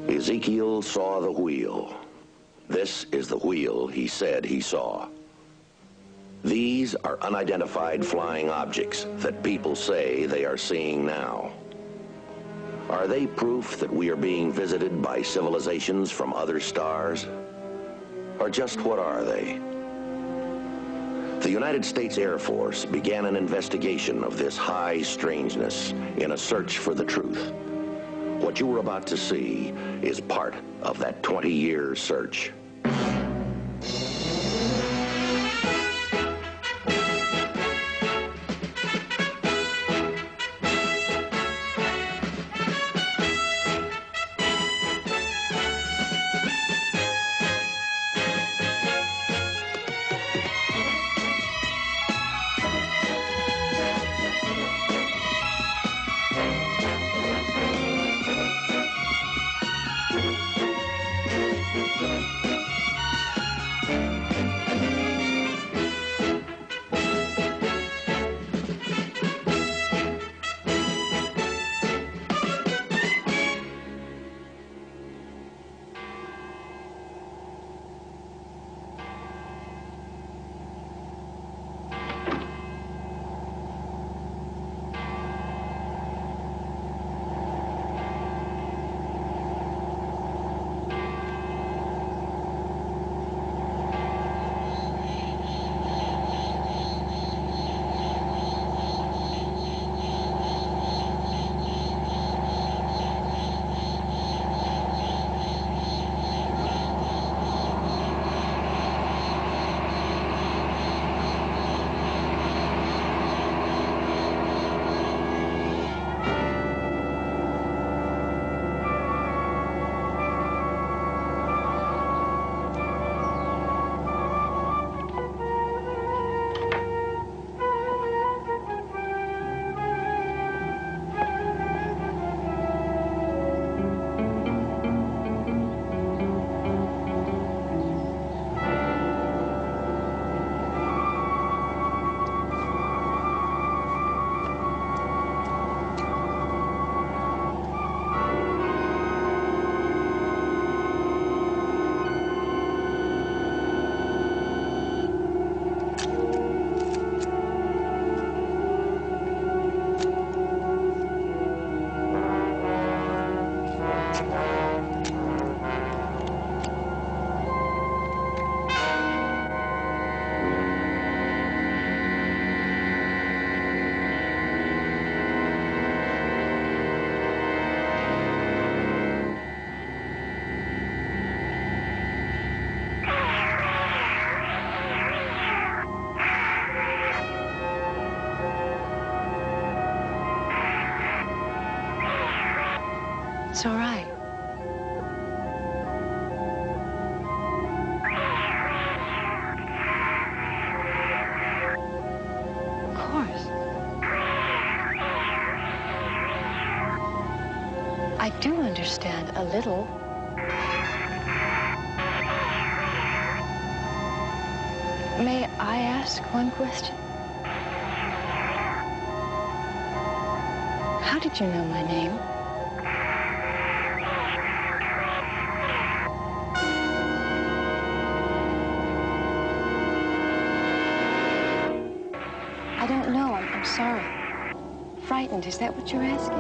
Ezekiel saw the wheel. This is the wheel he said he saw. These are unidentified flying objects that people say they are seeing now. Are they proof that we are being visited by civilizations from other stars? Or just what are they? The United States Air Force began an investigation of this high strangeness in a search for the truth. What you are about to see is part of that 20-year search. It's all right. Of course. I do understand a little. May I ask one question? How did you know my name? I don't know. I'm sorry. Frightened, is that what you're asking?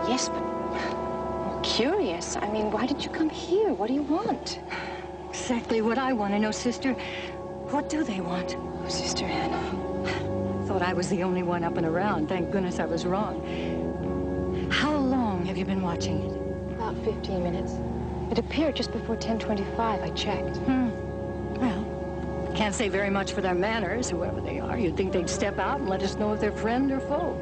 Yes, but I'm curious. I mean, why did you come here? What do you want? Exactly what I want to know, sister. What do they want? Oh, Sister Hannah. Thought I was the only one up and around. Thank goodness I was wrong. How long have you been watching it? About 15 minutes. It appeared just before 10:25. I checked. Well, can't say very much for their manners, whoever they are. You'd think they'd step out and let us know if they're friend or foe.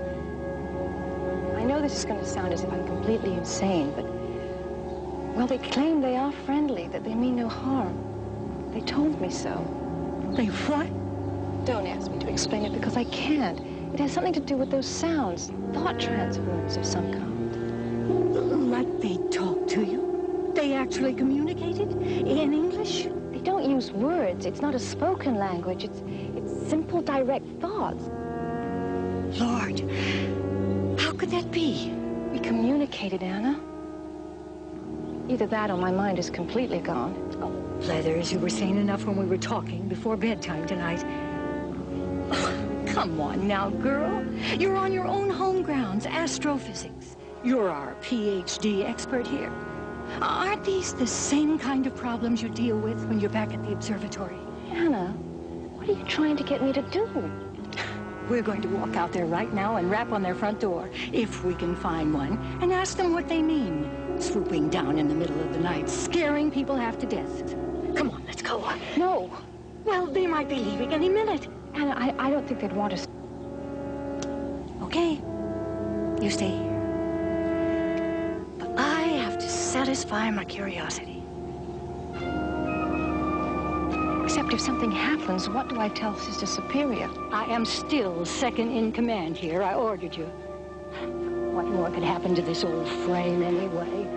I know this is going to sound as if I'm completely insane, but... well, they claim they are friendly, that they mean no harm. They told me so. They what? Don't ask me to explain it, because I can't. It has something to do with those sounds, thought transference of some kind. Like they talk to you? They actually communicated? In English? They don't use words. It's not a spoken language. It's simple, direct thoughts. Lord, how could that be? We communicated, Anna. Either that or my mind is completely gone. Oh, Leathers, you were sane enough when we were talking before bedtime tonight. Oh, come on now, girl. You're on your own home grounds, astrophysics. You're our PhD expert here. Aren't these the same kind of problems you deal with when you're back at the observatory? Anna, what are you trying to get me to do? We're going to walk out there right now and rap on their front door, if we can find one, and ask them what they mean. Swooping down in the middle of the night, scaring people half to death. Come on, let's go. No. Well, they might be leaving any minute. Anna, I don't think they'd want us. Okay, you stay here. But I have to satisfy my curiosity. Except if something happens, what do I tell Sister Superior? I am still second in command here. I ordered you. What more could happen to this old frame anyway?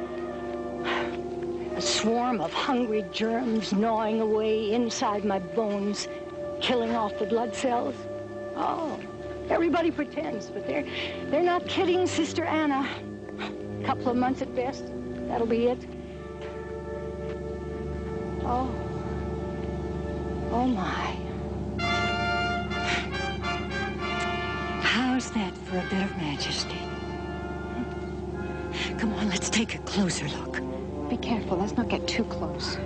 A swarm of hungry germs gnawing away inside my bones, killing off the blood cells. Oh, everybody pretends, but they're not kidding, Sister Anna. A couple of months at best, that'll be it. Oh. Oh, my. How's that for a bit of majesty? Come on, let's take a closer look. Be careful, let's not get too close.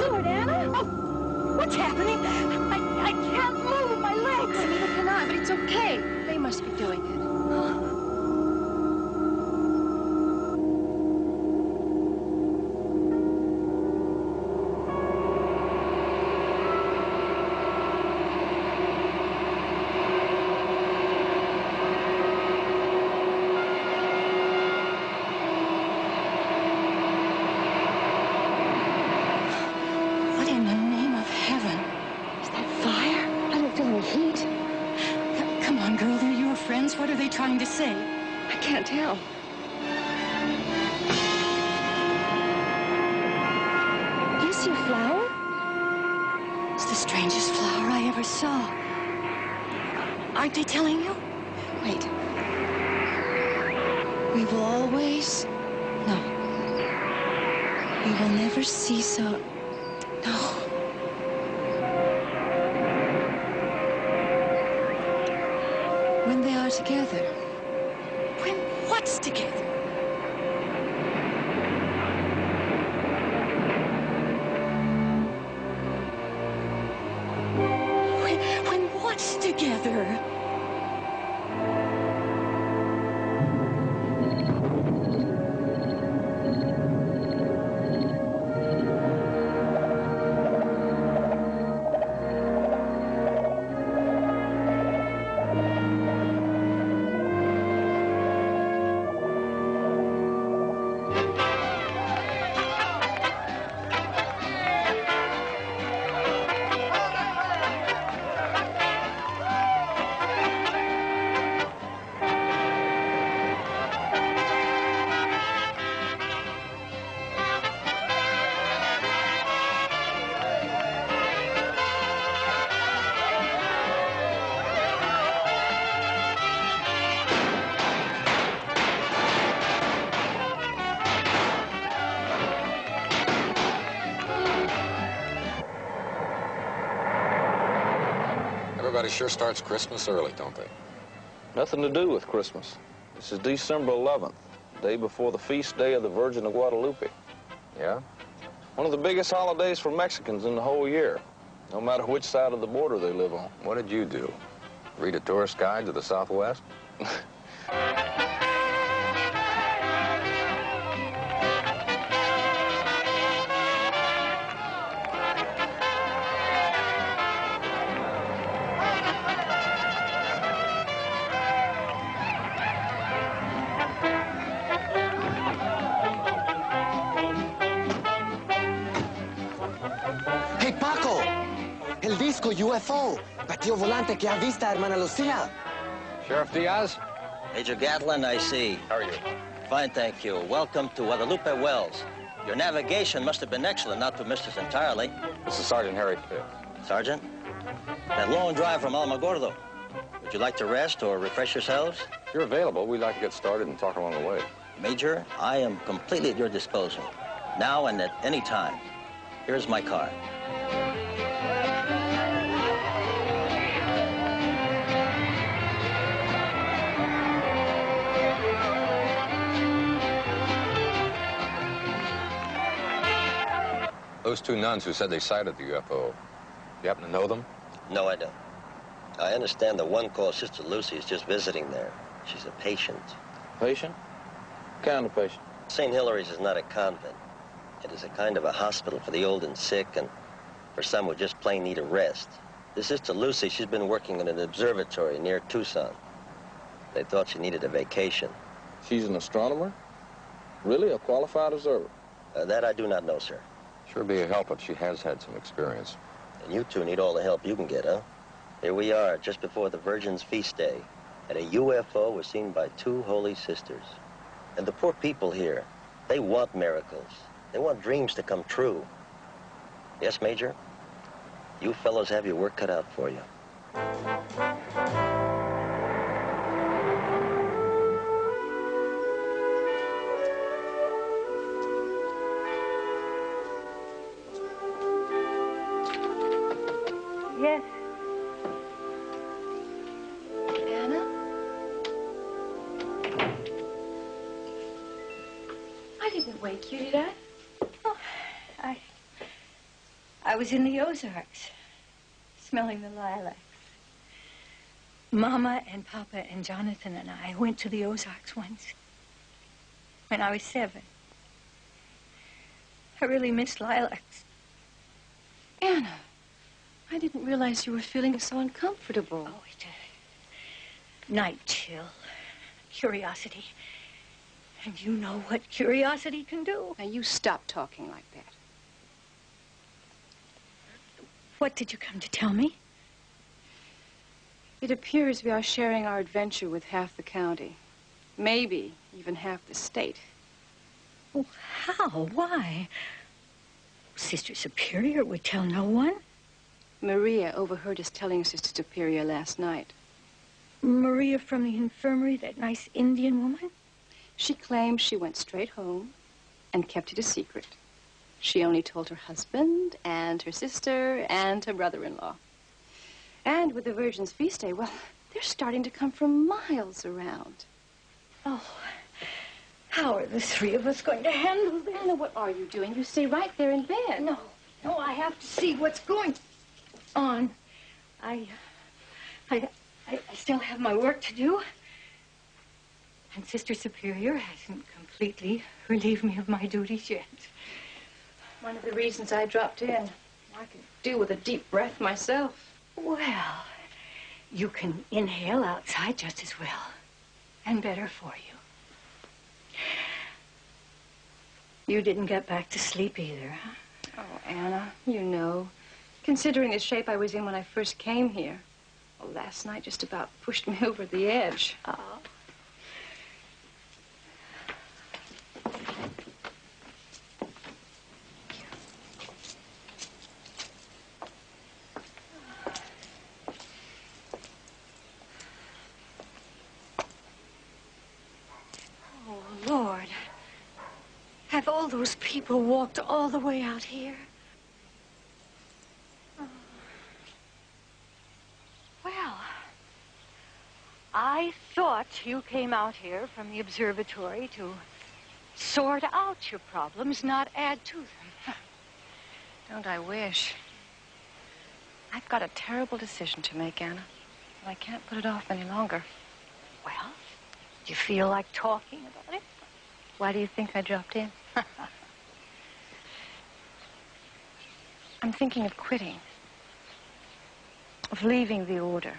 Lord, Anna! Oh, what's happening? I can't move my legs. I mean, you're not, but it's okay. They must be doing it. What are they trying to say? I can't tell. Do you see a flower? It's the strangest flower I ever saw. Aren't they telling you? Wait. We will always... No. We will never cease our... No. When they are together. When what's together? When what's together? Everybody sure starts Christmas early, don't they? Nothing to do with Christmas. This is December 11th, day before the feast day of the Virgin of Guadalupe. Yeah? One of the biggest holidays for Mexicans in the whole year, no matter which side of the border they live on. What did you do? Read a tourist guide to the Southwest? El disco UFO. Platillo volante que ha vista, hermana Lucia. Sheriff Diaz? Major Gatlin, I see. How are you? Fine, thank you. Welcome to Guadalupe Wells. Your navigation must have been excellent not to have missed us entirely. This is Sergeant Harry Fitz. Sergeant? That long drive from Alamogordo. Would you like to rest or refresh yourselves? If you're available, we'd like to get started and talk along the way. Major, I am completely at your disposal, now and at any time. Here's my card. Those two nuns who said they sighted the UFO, you happen to know them? No, I don't. I understand the one called Sister Lucy is just visiting there. She's a patient. Patient? What kind of patient? St. Hilary's is not a convent. It is a kind of a hospital for the old and sick and for some who just plain need a rest. This Sister Lucy, she's been working in an observatory near Tucson. They thought she needed a vacation. She's an astronomer? Really? A qualified observer? That I do not know, sir. Sure be a help if she has had some experience. And you two need all the help you can get, huh? Here we are, just before the Virgin's feast day, and a UFO was seen by two holy sisters. And the poor people here, they want miracles. They want dreams to come true. Yes, Major? You fellows have your work cut out for you. Yes. Anna? I didn't wake you, did I? Oh, I was in the Ozarks, smelling the lilacs. Mama and Papa and Jonathan and I went to the Ozarks once, when I was 7. I really missed lilacs. Anna, I didn't realize you were feeling so uncomfortable. Oh, it's a night chill, curiosity. And you know what curiosity can do. Now, you stop talking like that. What did you come to tell me? It appears we are sharing our adventure with half the county. Maybe even half the state. Oh, how? Why? Sister Superior would tell no one. Maria overheard us telling Sister Superior last night. Maria from the infirmary, that nice Indian woman? She claims she went straight home and kept it a secret. She only told her husband and her sister and her brother-in-law. And with the Virgin's feast day, well, they're starting to come from miles around. Oh, how are the three of us going to handle this? Anna, what are you doing? You stay right there in bed. No, I have to see what's going on. I still have my work to do. And Sister Superior hasn't completely relieved me of my duties yet. One of the reasons I dropped in. I could do with a deep breath myself. Well, you can inhale outside just as well. And better for you. You didn't get back to sleep either, huh? Oh, Anna, you know. Considering the shape I was in when I first came here. Well, last night just about pushed me over the edge. Oh. Lord, have all those people walked all the way out here? Oh. Well, I thought you came out here from the observatory to sort out your problems, not add to them. Don't I wish? I've got a terrible decision to make, Anna. And I can't put it off any longer. Well, do you feel like talking about it? Why do you think I dropped in? I'm thinking of quitting. Of leaving the order.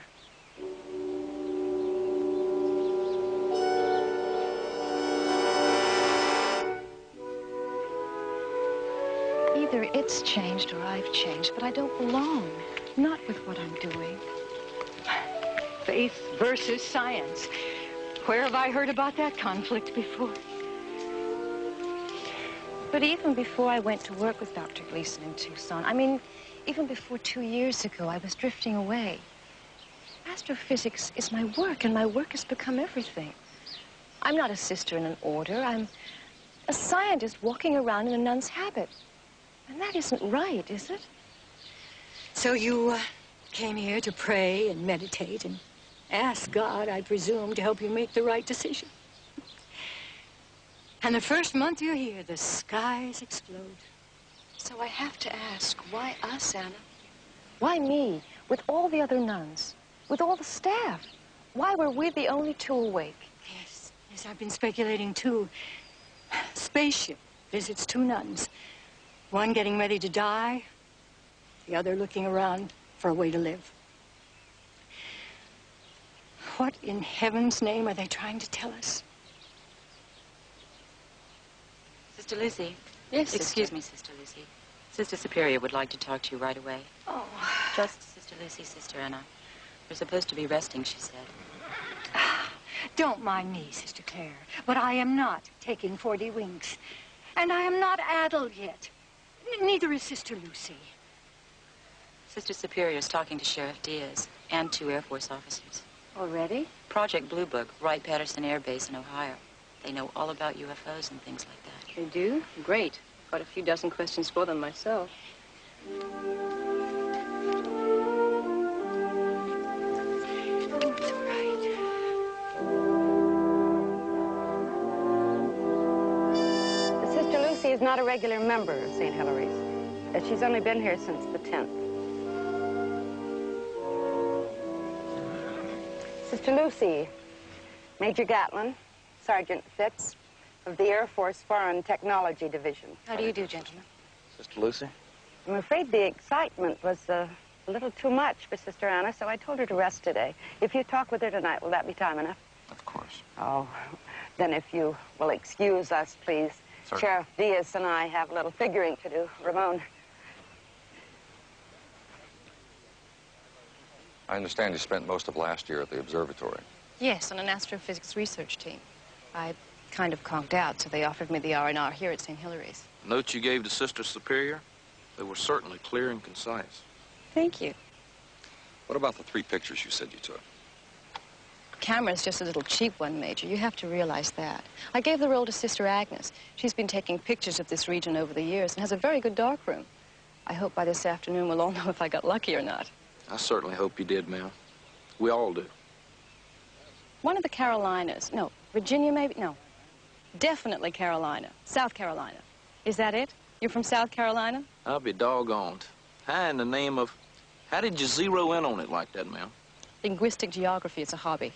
Either it's changed or I've changed, but I don't belong. Not with what I'm doing. Faith versus science. Where have I heard about that conflict before? But even before I went to work with Dr. Gleason in Tucson, I mean, Even before 2 years ago, I was drifting away. Astrophysics is my work, and my work has become everything. I'm not a sister in an order. I'm a scientist walking around in a nun's habit. And that isn't right, is it? So you came here to pray and meditate and ask God, I presume, to help you make the right decision. And the first month you're here, the skies explode. So I have to ask, why us, Anna? Why me, with all the other nuns, with all the staff? Why were we the only two awake? Yes, I've been speculating too. Spaceship visits 2 nuns. One getting ready to die, the other looking around for a way to live. What in heaven's name are they trying to tell us? Sister Lucy. Yes, Excuse me, Sister Lucy. Sister Superior would like to talk to you right away. Oh. Just Sister Lucy, Sister Anna. We're supposed to be resting, she said. Don't mind me, Sister Claire, but I am not taking 40 winks. And I am not addled yet. Neither is Sister Lucy. Sister Superior is talking to Sheriff Diaz and 2 Air Force officers. Already? Project Blue Book, Wright-Patterson Air Base in Ohio. They know all about UFOs and things like that. They do? Great. Got a few dozen questions for them myself. Sister Lucy is not a regular member of St. Hilary's. She's only been here since the 10th. Sister Lucy, Major Gatlin, Sergeant Fitz of the Air Force Foreign Technology Division. How do you do, gentlemen? Sister Lucy? I'm afraid the excitement was a little too much for Sister Anna, so I told her to rest today. If you talk with her tonight, will that be time enough? Of course. Oh, then if you will excuse us, please. Certainly. Sheriff Diaz and I have a little figuring to do. Ramon. I understand you spent most of last year at the observatory. Yes, on an astrophysics research team. I kind of conked out, so they offered me the R&R here at St. Hilary's. The notes you gave to Sister Superior, they were certainly clear and concise. Thank you. What about the 3 pictures you said you took? Camera's just a little cheap one, Major. You have to realize that. I gave the roll to Sister Agnes. She's been taking pictures of this region over the years and has a very good darkroom. I hope by this afternoon we'll all know if I got lucky or not. I certainly hope you did, ma'am. We all do. One of the Carolinas. No, Virginia maybe? No. Definitely Carolina. South Carolina. Is that it? You're from South Carolina? I'll be doggoned. How in the name of... How did you zero in on it like that, ma'am? Linguistic geography is a hobby.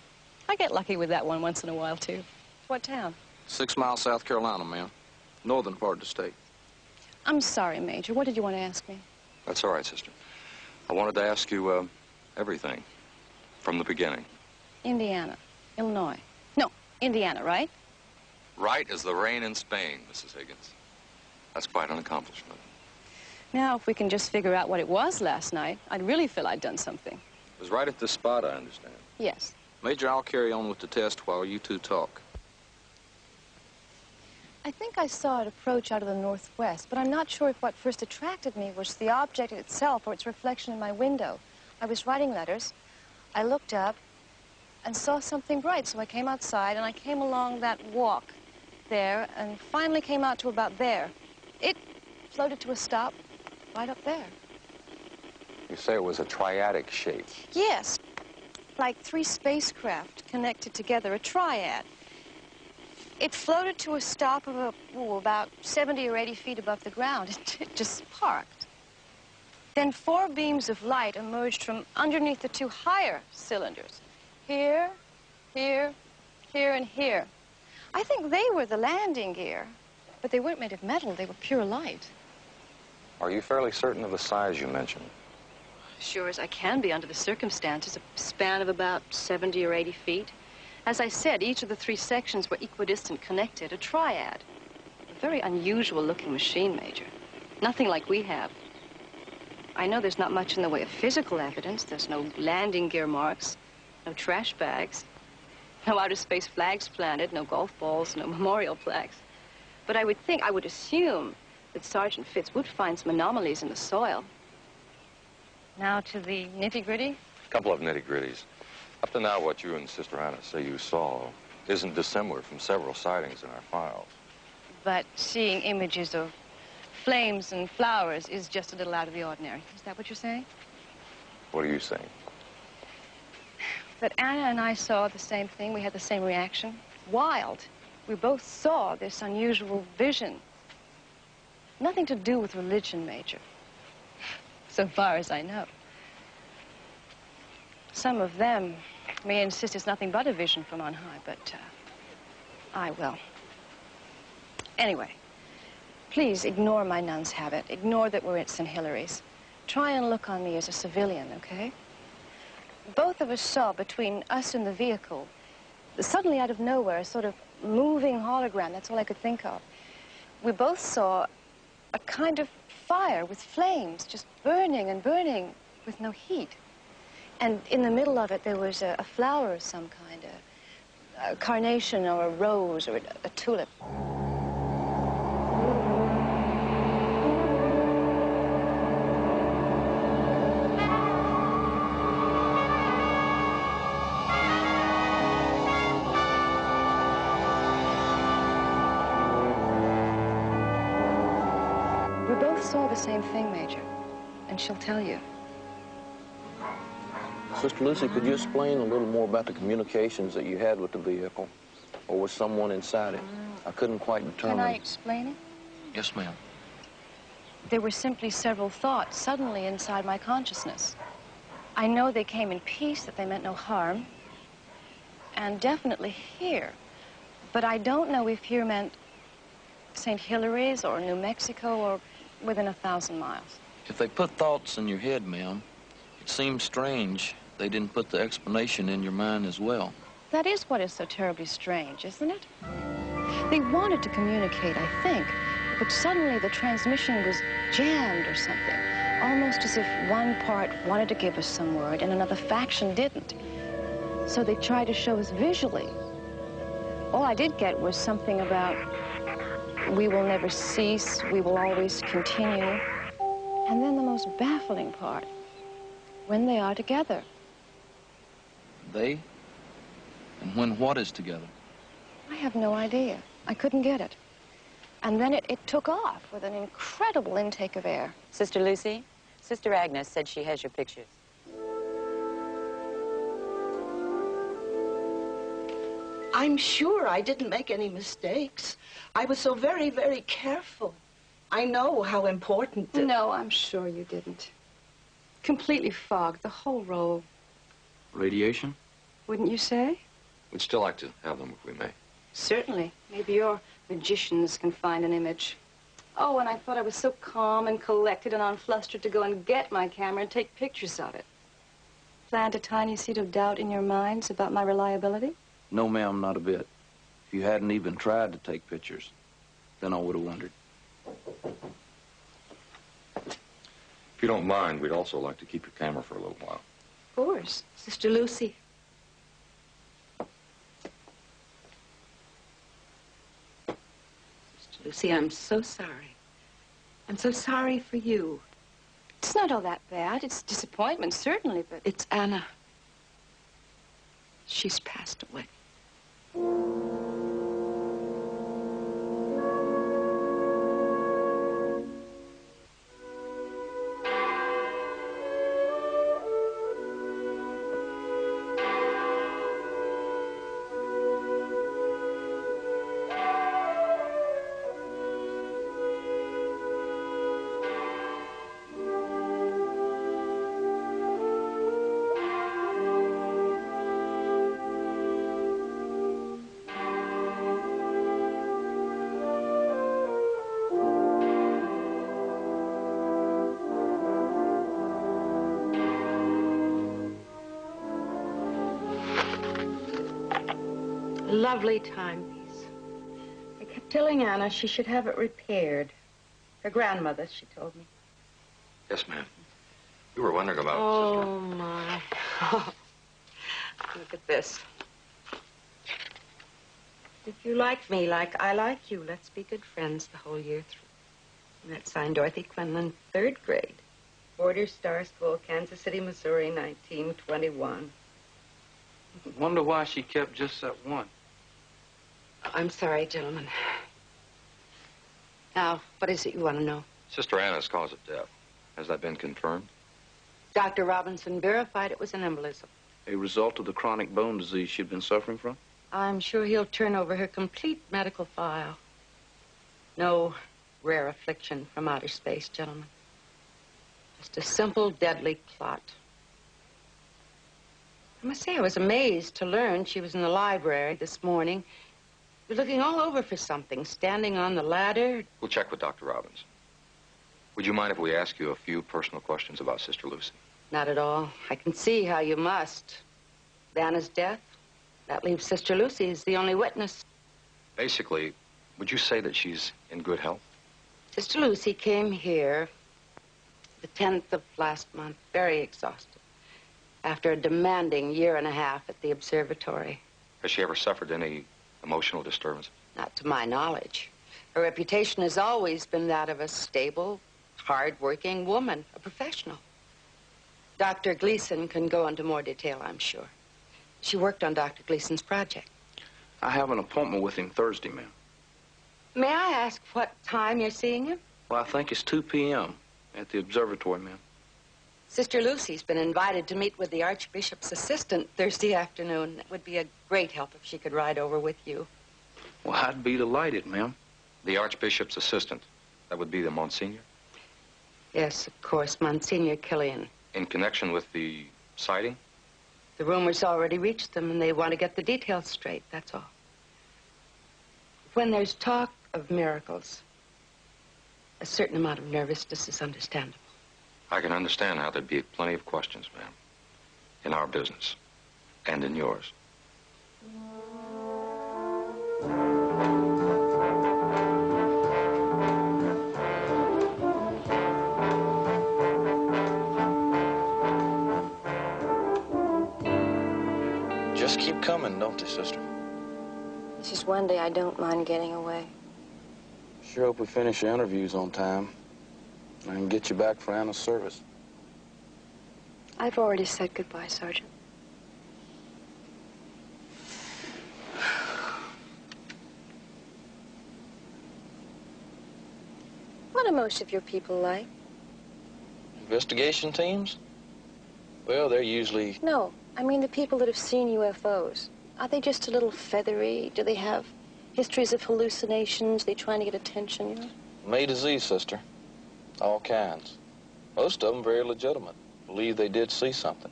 I get lucky with that one once in a while, too. What town? 6 Mile, South Carolina, ma'am. Northern part of the state. I'm sorry, Major. What did you want to ask me? That's all right, sister. I wanted to ask you, everything. From the beginning. Indiana. Illinois. No, Indiana, right? Right as the rain in Spain, Mrs. Higgins. That's quite an accomplishment. Now, if we can just figure out what it was last night, I'd really feel I'd done something. It was right at this spot, I understand. Yes. Major, I'll carry on with the test while you 2 talk. I think I saw it approach out of the northwest, but I'm not sure if what first attracted me was the object itself or its reflection in my window. I was writing letters. I looked up and saw something bright, so I came outside, and I came along that walk there and finally came out to about there. It floated to a stop right up there. You say it was a triadic shape. Yes, like 3 spacecraft connected together, a triad. It floated to a stop of about 70 or 80 feet above the ground. It just parked. Then 4 beams of light emerged from underneath the 2 higher cylinders. Here, here, here, and here. I think they were the landing gear, but they weren't made of metal. They were pure light. Are you fairly certain of the size you mentioned? Sure as I can be under the circumstances. A span of about 70 or 80 feet. As I said, each of the 3 sections were equidistant connected, a triad. A very unusual-looking machine, Major. Nothing like we have. I know there's not much in the way of physical evidence. There's no landing gear marks, no trash bags, no outer space flags planted, no golf balls, no memorial plaques. But I would assume that Sergeant Fitz would find some anomalies in the soil. Now to the nitty-gritty? A couple of nitty-gritties. Up to now, what you and Sister Anna say you saw isn't dissimilar from several sightings in our files. But seeing images of flames and flowers is just a little out of the ordinary. Is that what you're saying? What are you saying? That Anna and I saw the same thing. We had the same reaction. Wild. We both saw this unusual vision. Nothing to do with religion, Major. So far as I know. Some of them may insist it's nothing but a vision from on high, but I will. Anyway, please ignore my nun's habit. Ignore that we're at St. Hilary's. Try and look on me as a civilian, okay? Both of us saw between us and the vehicle, suddenly out of nowhere, a sort of moving hologram. That's all I could think of. We both saw a kind of fire with flames, just burning and burning with no heat. And in the middle of it, there was a flower of some kind, a carnation or a rose or a tulip. We both saw the same thing, Major, and she'll tell you. Sister Lucy, could you explain a little more about the communications that you had with the vehicle or with someone inside it? I couldn't quite determine. Can I explain it? Yes, ma'am. There were simply several thoughts suddenly inside my consciousness. I know they came in peace, that they meant no harm, and definitely here. But I don't know if here meant St. Hilary's or New Mexico or within 1,000 miles. If they put thoughts in your head, ma'am, it seems strange they didn't put the explanation in your mind as well. That is what is so terribly strange, isn't it? They wanted to communicate, I think, but suddenly the transmission was jammed or something, almost as if one part wanted to give us some word and another faction didn't. So they tried to show us visually. All I did get was something about, we will never cease, we will always continue. And then the most baffling part, when they are together. They? And when what is together? I have no idea. I couldn't get it. And then it took off with an incredible intake of air. Sister Lucy, Sister Agnes said she has your pictures. I'm sure I didn't make any mistakes. I was so very, very careful. I know how important it... No, I'm sure you didn't. Completely fogged, the whole roll. Radiation? Wouldn't you say? We'd still like to have them if we may. Certainly. Maybe your magicians can find an image. Oh, and I thought I was so calm and collected and unflustered to go and get my camera and take pictures of it. Plant a tiny seed of doubt in your minds about my reliability? No, ma'am, not a bit. If you hadn't even tried to take pictures, then I would have wondered. If you don't mind, we'd also like to keep your camera for a little while. Of course. Sister Lucy. Sister Lucy, I'm so sorry. I'm so sorry for you. It's not all that bad. It's disappointment, certainly, but... It's Anna. She's passed away. Lovely timepiece. I kept telling Anna she should have it repaired. Her grandmother, she told me. Yes, ma'am. We were wondering about... Oh, my. Oh. Look at this. If you like me like I like you, let's be good friends the whole year through. And that's signed Dorothy Quinlan, 3rd grade. Border Star School, Kansas City, Missouri, 1921. Wonder why she kept just that one. I'm sorry, gentlemen. Now, what is it you want to know? Sister Anna's cause of death. Has that been confirmed? Dr. Robinson verified it was an embolism. A result of the chronic bone disease she'd been suffering from? I'm sure he'll turn over her complete medical file. No rare affliction from outer space, gentlemen. Just a simple, deadly clot. I must say I was amazed to learn she was in the library this morning, looking all over for something, standing on the ladder. We'll check with Dr. Robbins. Would you mind if we ask you a few personal questions about Sister Lucy? Not at all. I can see how you must. Vanna's death, that leaves Sister Lucy as the only witness. Basically, would you say that she's in good health? Sister Lucy came here the 10th of last month, very exhausted, after a demanding year and a half at the observatory. Has she ever suffered any emotional disturbance? Not to my knowledge. Her reputation has always been that of a stable, hard-working woman, a professional. Dr. Gleason can go into more detail, I'm sure. She worked on Dr. Gleason's project. I have an appointment with him Thursday, ma'am. May I ask what time you're seeing him? Well, I think it's 2 p.m. at the observatory, ma'am. Sister Lucy's been invited to meet with the Archbishop's assistant Thursday afternoon. It would be a great help if she could ride over with you. Well, I'd be delighted, ma'am. The Archbishop's assistant. That would be the Monsignor? Yes, of course, Monsignor Killian. In connection with the sighting? The rumors already reached them, and they want to get the details straight, that's all. When there's talk of miracles, a certain amount of nervousness is understandable. I can understand how there'd be plenty of questions, ma'am. In our business. And in yours. Just keep coming, don't they, sister? It's just one day I don't mind getting away. Sure hope we finish your interviews on time. I can get you back for Anna's service. I've already said goodbye, Sergeant. What are most of your people like? Investigation teams? Well, they're usually... No, I mean the people that have seen UFOs. Are they just a little feathery? Do they have histories of hallucinations? They trying to get attention, you know? From A to Z, sister. All kinds. Most of them very legitimate. Believe they did see something.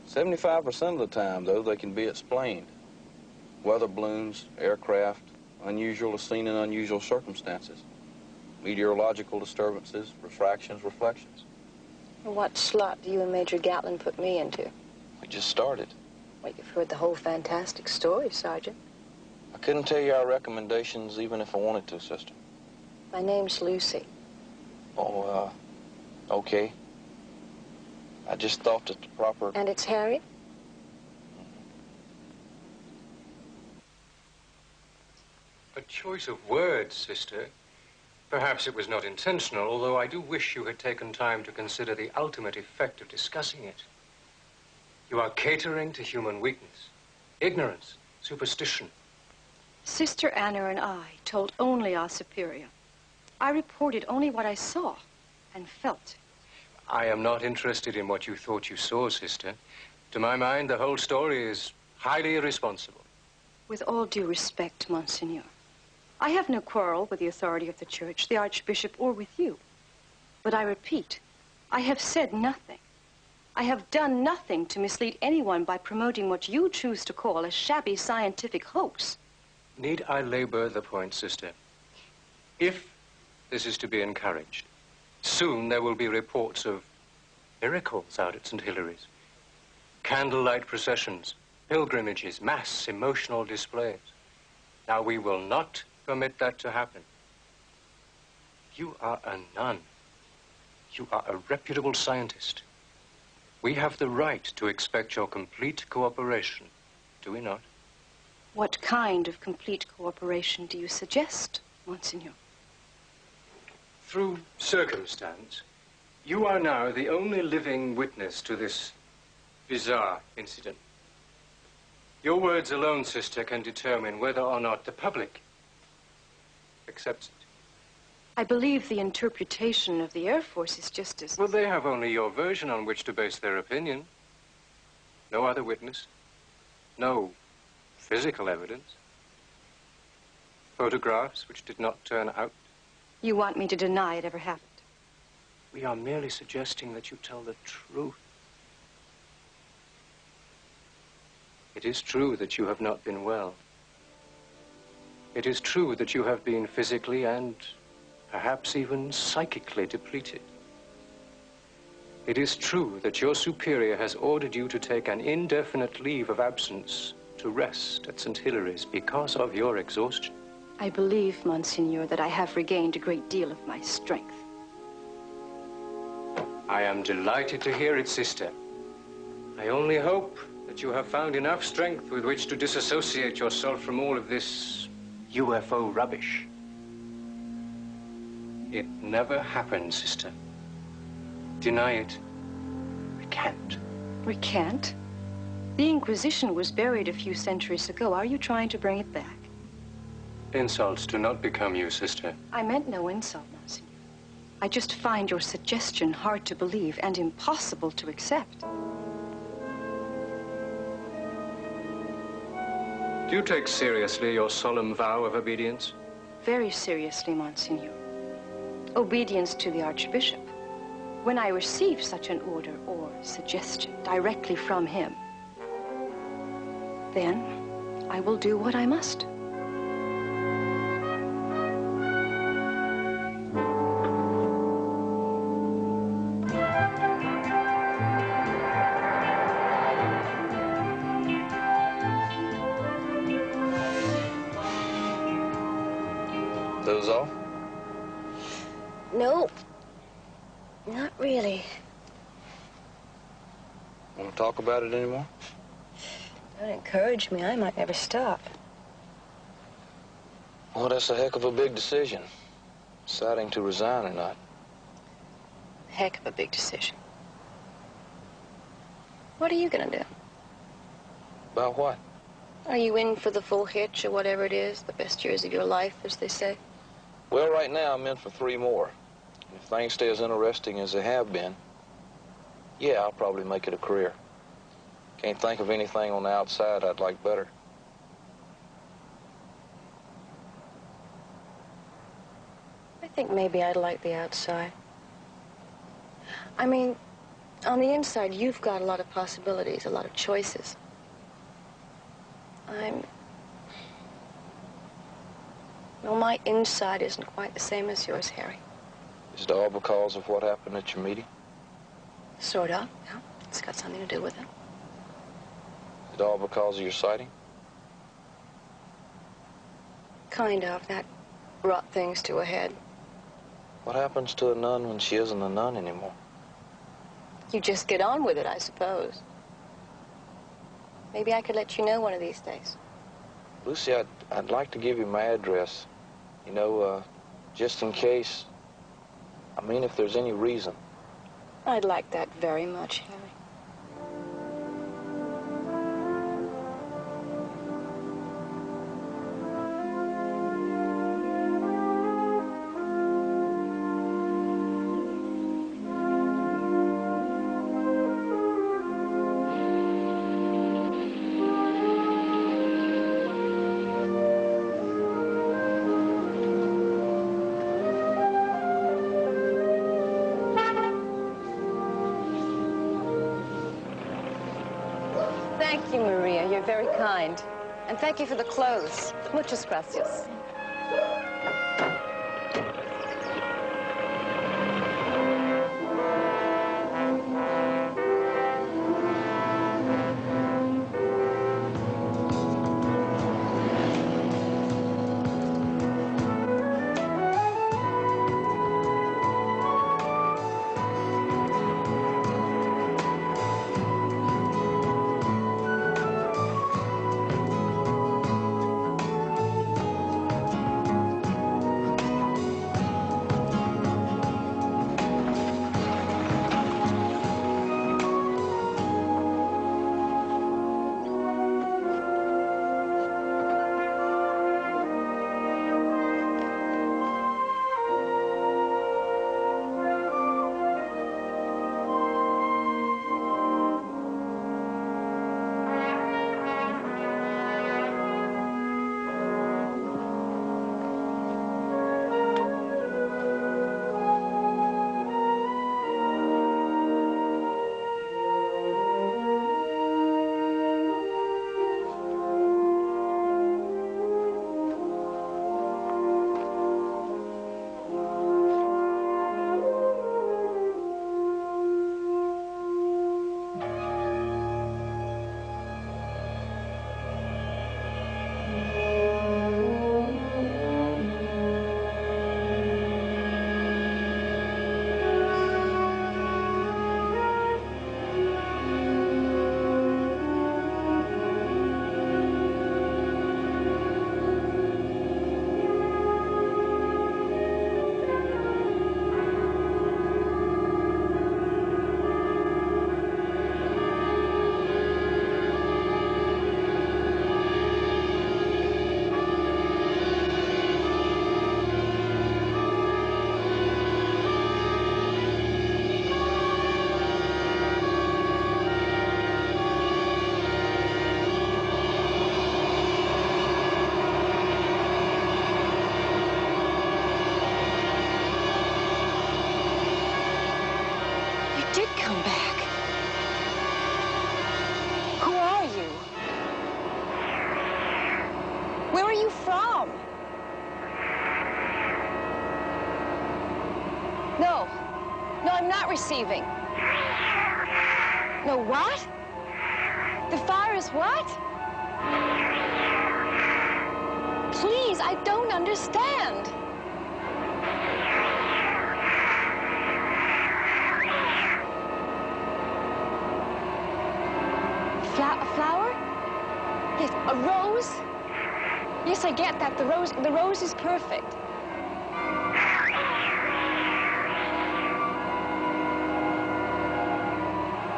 75% of the time, though, they can be explained. Weather balloons, aircraft, unusual as seen in unusual circumstances. Meteorological disturbances, refractions, reflections. And what slot do you and Major Gatlin put me into? We just started. Well, you've heard the whole fantastic story, Sergeant. I couldn't tell you our recommendations even if I wanted to, sister. My name's Lucy. Oh, okay. I just thought that the proper... And it's Harry? A choice of words, sister. Perhaps it was not intentional, although I do wish you had taken time to consider the ultimate effect of discussing it. You are catering to human weakness, ignorance, superstition. Sister Anna and I told only our superior. I reported only what I saw and felt. I am not interested in what you thought you saw, sister. To my mind, the whole story is highly irresponsible. With all due respect, Monsignor, I have no quarrel with the authority of the church, the Archbishop, or with you. But I repeat, I have said nothing. I have done nothing to mislead anyone by promoting what you choose to call a shabby scientific hoax. Need I labor the point, sister? If this is to be encouraged, soon there will be reports of miracles out at St. Hilary's. Candlelight processions, pilgrimages, mass emotional displays. Now, we will not permit that to happen. You are a nun. You are a reputable scientist. We have the right to expect your complete cooperation, do we not? What kind of complete cooperation do you suggest, Monsignor? Through circumstance, You are now the only living witness to this bizarre incident. Your words alone, sister, can determine whether or not the public accepts it. I believe the interpretation of the Air Force is just as... Well, they have only your version on which to base their opinion. No other witness. No physical evidence. Photographs which did not turn out. You want me to deny it ever happened? We are merely suggesting that you tell the truth. It is true that you have not been well. It is true that you have been physically and perhaps even psychically depleted. It is true that your superior has ordered you to take an indefinite leave of absence to rest at St. Hilary's because of your exhaustion. I believe, Monsignor, that I have regained a great deal of my strength. I am delighted to hear it, sister. I only hope that you have found enough strength with which to disassociate yourself from all of this UFO rubbish. It never happened, sister. Deny it. Recant. Recant? The Inquisition was buried a few centuries ago. Are you trying to bring it back? Insults do not become you, sister. I meant no insult, Monsignor. I just find your suggestion hard to believe and impossible to accept. Do you take seriously your solemn vow of obedience? Very seriously, Monsignor. Obedience to the Archbishop. When I receive such an order or suggestion directly from him, then I will do what I must. Those all? No, not really. Want to talk about it anymore? Don't encourage me. I might never stop. Well, that's a heck of a big decision. Deciding to resign or not. Heck of a big decision. What are you gonna do? About what? Are you in for the full hitch or whatever it is? The best years of your life, as they say? Well, right now I'm in for 3 more. If things stay as interesting as they have been, yeah, I'll probably make it a career. Can't think of anything on the outside I'd like better. I think maybe I'd like the outside. I mean, on the inside, you've got a lot of possibilities, a lot of choices. Well, my inside isn't quite the same as yours, Harry. Is it all because of what happened at your meeting? Sort of, yeah. It's got something to do with it. Is it all because of your sighting? Kind of. That brought things to a head. What happens to a nun when she isn't a nun anymore? You just get on with it, I suppose. Maybe I could let you know one of these days. Lucy, I'd like to give you my address. You know, just in case. I mean, if there's any reason. I'd like that very much, Harry. Thank you, Maria. You're very kind. And thank you for the clothes. Muchas gracias. receiving? No, what? The fire is what? Please, I don't understand. A flower? Yes, a rose? Yes, I get that. The rose is perfect.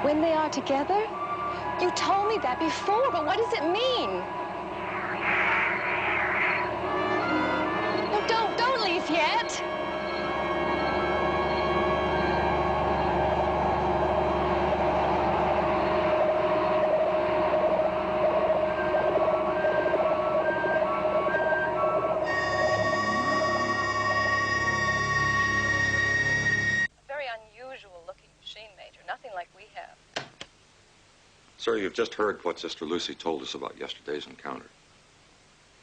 When they are together? You told me that before, but what does it mean? No, don't leave yet. Sir, you've just heard what Sister Lucy told us about yesterday's encounter.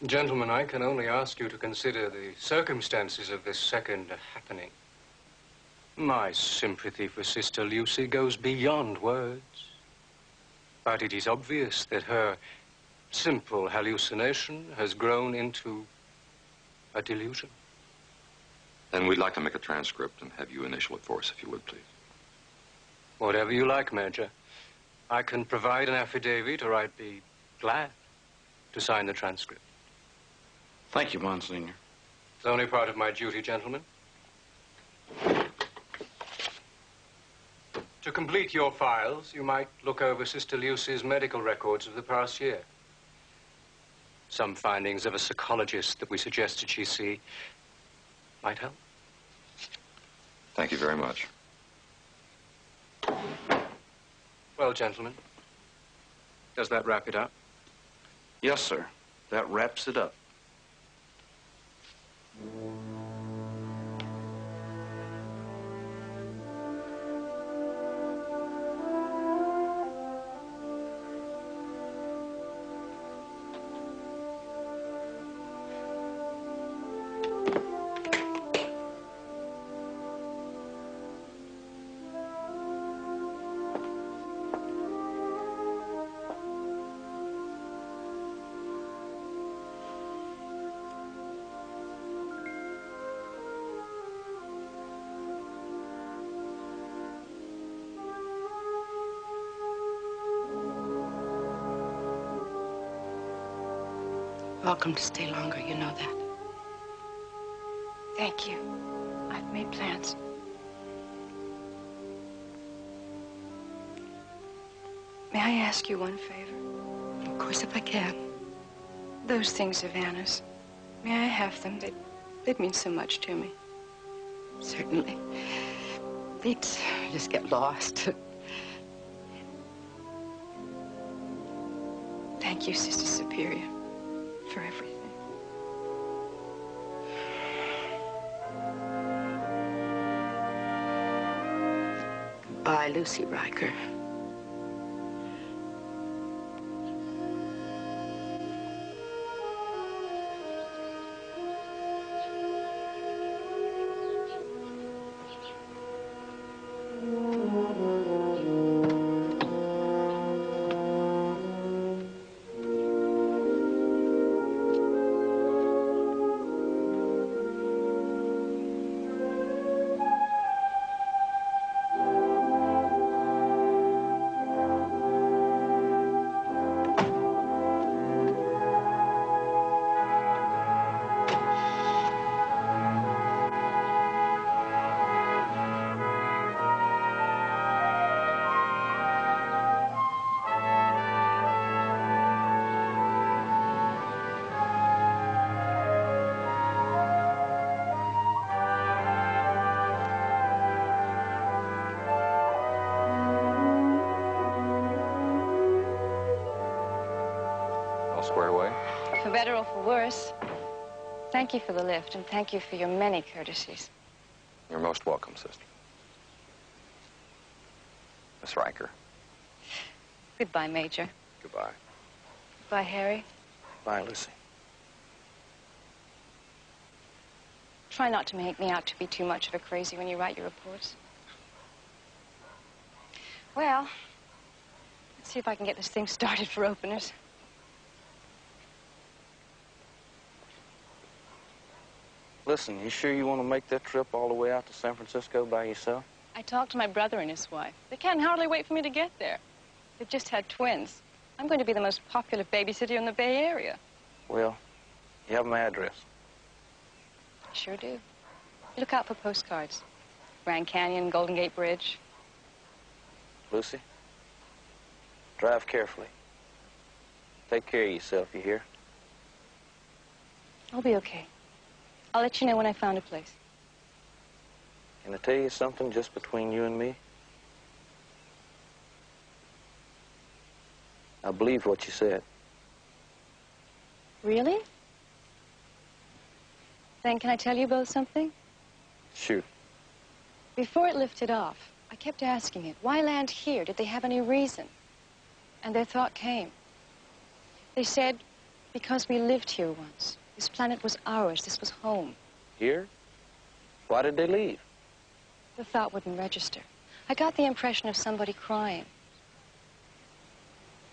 Gentlemen, I can only ask you to consider the circumstances of this second happening. My sympathy for Sister Lucy goes beyond words. But it is obvious that her simple hallucination has grown into a delusion. Then we'd like to make a transcript and have you initial it for us, if you would, please. Whatever you like, Major. I can provide an affidavit, or I'd be glad to sign the transcript. Thank you, Monsignor. It's only part of my duty, gentlemen. To complete your files, you might look over Sister Lucy's medical records of the past year. Some findings of a psychologist that we suggested she see might help. Thank you very much. Well, gentlemen, does that wrap it up? Yes, sir. That wraps it up. Welcome to stay longer, you know that. Thank you. I've made plans. May I ask you one favor? Of course, if I can. Those things of Anna's, may I have them? They'd mean so much to me. Certainly. They'd just get lost. Thank you, Sister Superior, for everything. Goodbye, Lucy Riker. Square away? For better or for worse. Thank you for the lift, and thank you for your many courtesies. You're most welcome, sister. Miss Riker. Goodbye, Major. Goodbye. Goodbye, Harry. Bye, Lucy. Try not to make me out to be too much of a crazy when you write your reports. Well, let's see if I can get this thing started for openers. Listen, you sure you want to make that trip all the way out to San Francisco by yourself? I talked to my brother and his wife. They can't hardly wait for me to get there. They've just had twins. I'm going to be the most popular babysitter in the Bay Area. Well, you have my address. I sure do. Look out for postcards. Grand Canyon, Golden Gate Bridge. Lucy, drive carefully. Take care of yourself, you hear? I'll be okay. I'll let you know when I found a place. Can I tell you something just between you and me? I believe what you said. Really? Then can I tell you both something? Shoot. Before it lifted off, I kept asking it, why land here? Did they have any reason? And their thought came. They said, because we lived here once. This planet was ours. This was home. Here? Why did they leave? The thought wouldn't register. I got the impression of somebody crying.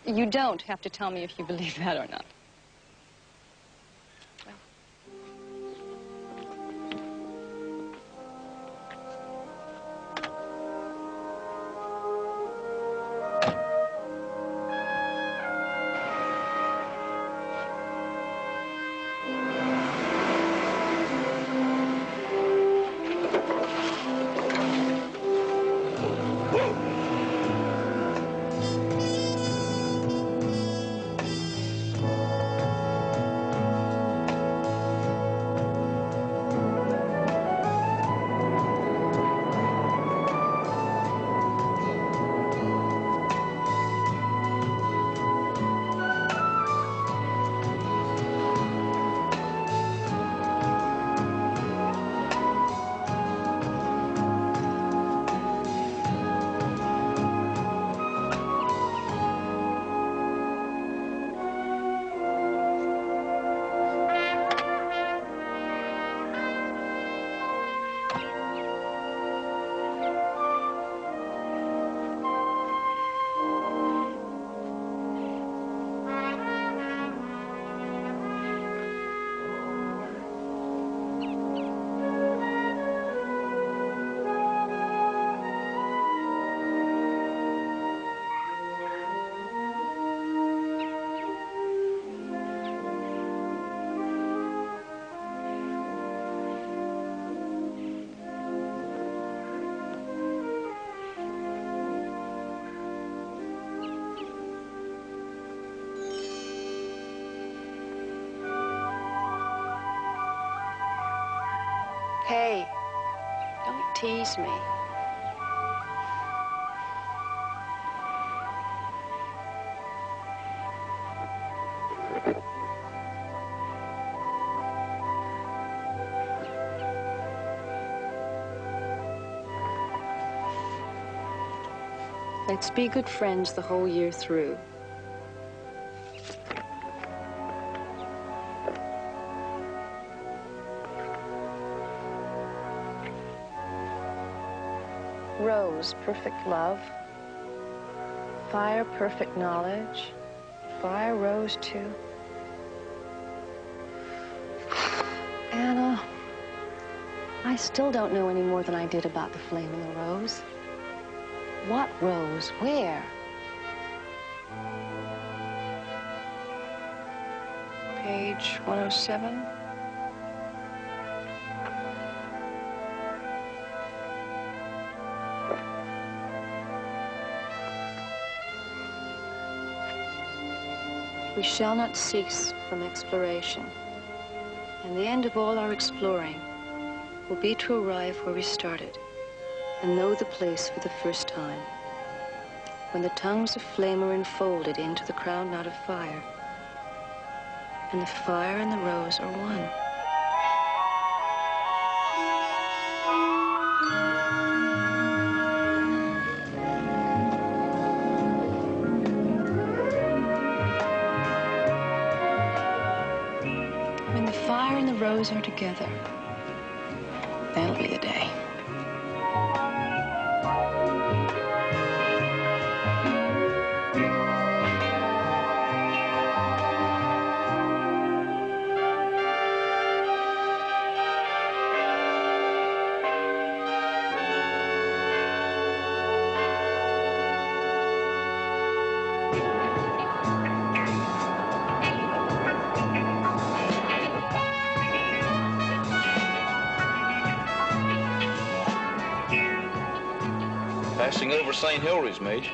You don't have to tell me if you believe that or not. Hey, don't tease me. Let's be good friends the whole year through. Rose, perfect love. Fire, perfect knowledge. Fire, rose, too. Anna, I still don't know any more than I did about the flame in the rose. What rose? Where? Page 107. We shall not cease from exploration, and the end of all our exploring will be to arrive where we started and know the place for the first time, when the tongues of flame are enfolded into the crown knot of fire, and the fire and the rose are one. When the fire and the rose are together, that'll be the day. Passing over St. Hilary's, Major.